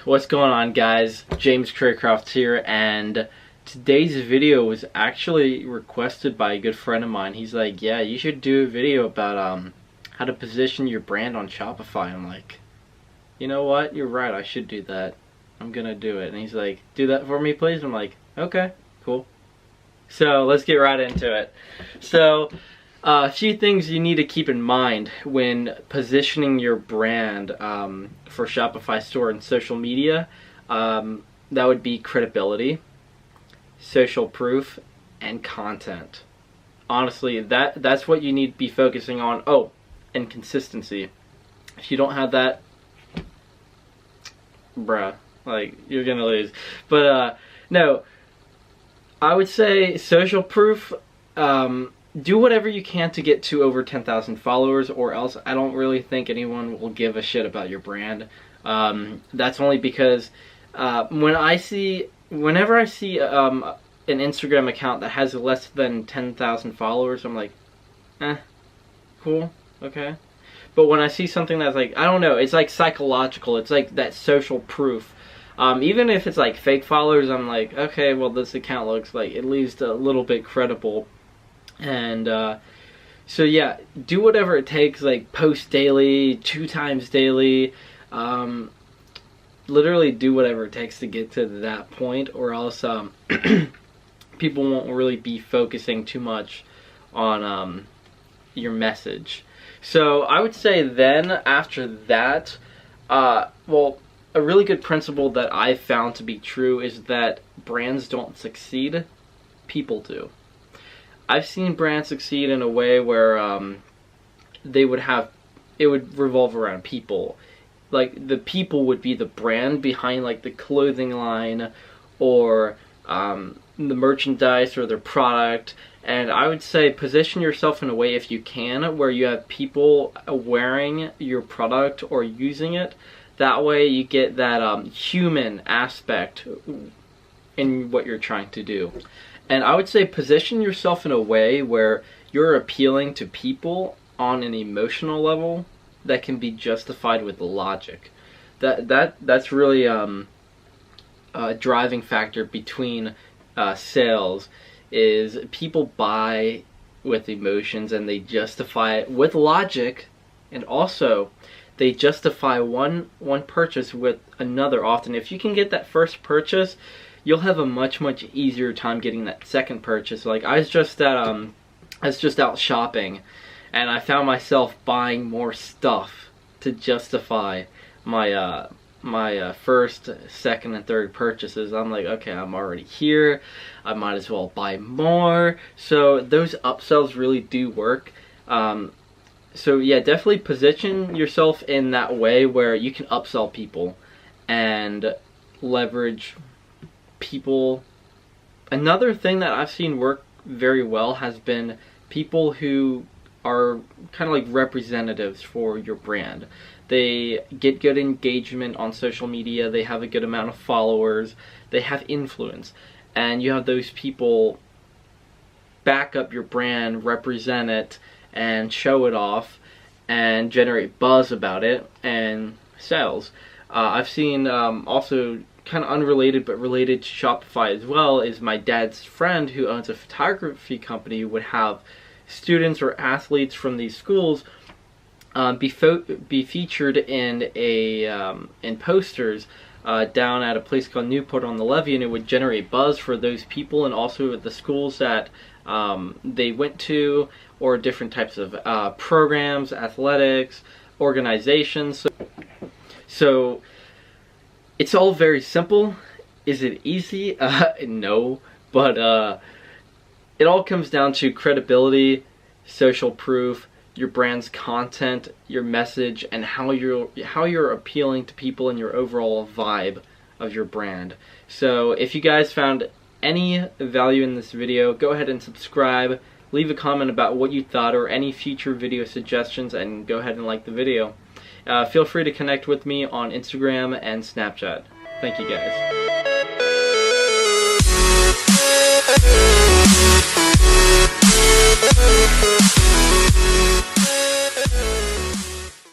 What's going on, guys? James Craycroft here, and today's video was actually requested by a good friend of mine. He's like, yeah, you should do a video about how to position your brand on Shopify. I'm like, you know what? You're right, I should do that. I'm gonna do it. And he's like, do that for me, please? I'm like, okay, cool. So let's get right into it. So a few things you need to keep in mind when positioning your brand for Shopify store and social media. That would be credibility, social proof, and content. Honestly, that's what you need to be focusing on. Oh, and consistency. If you don't have that, bruh, like, you're gonna lose. But no, I would say social proof. Do whatever you can to get to over 10,000 followers, or else I don't really think anyone will give a shit about your brand. That's only because whenever I see an Instagram account that has less than 10,000 followers, I'm like, cool, okay. But when I see something that's like, I don't know, it's like psychological, it's like that social proof. Even if it's like fake followers, I'm like, okay, well, this account looks like at least a little bit credible. And so yeah, do whatever it takes, like post daily, 2 times daily, literally do whatever it takes to get to that point, or else people won't really be focusing too much on your message. So I would say then after that, well, a really good principle that I've found to be true is that brands don't succeed, people do. I've seen brands succeed in a way where it would revolve around people. Like, the people would be the brand behind, like, the clothing line or the merchandise or their product. And I would say position yourself in a way, if you can, where you have people wearing your product or using it. That way you get that human aspect in what you're trying to do. And I would say position yourself in a way where you're appealing to people on an emotional level that can be justified with logic. That's really a driving factor between sales, is people buy with emotions and they justify it with logic, and also they justify one purchase with another often. If you can get that first purchase, you'll have a much easier time getting that second purchase. Like, I was just out shopping, and I found myself buying more stuff to justify my my first, second, and third purchases. I'm like, okay, I'm already here, I might as well buy more. So those upsells really do work. So yeah, definitely position yourself in that way where you can upsell people and leverage people. Another thing that I've seen work very well has been people who are kind of like representatives for your brand. They get good engagement on social media, they have a good amount of followers, they have influence, and you have those people back up your brand, represent it, and show it off, and generate buzz about it, and sales. I've seen also, kind of unrelated but related to Shopify as well, is my dad's friend who owns a photography company would have students or athletes from these schools be featured in in posters down at a place called Newport on the Levee, and it would generate buzz for those people and also at the schools that they went to, or different types of programs, athletics, organizations. So it's all very simple. Is it easy? No, but it all comes down to credibility, social proof, your brand's content, your message, and how you're appealing to people and your overall vibe of your brand. So if you guys found any value in this video, go ahead and subscribe, leave a comment about what you thought or any future video suggestions, and go ahead and like the video. Feel free to connect with me on Instagram and Snapchat. Thank you, guys.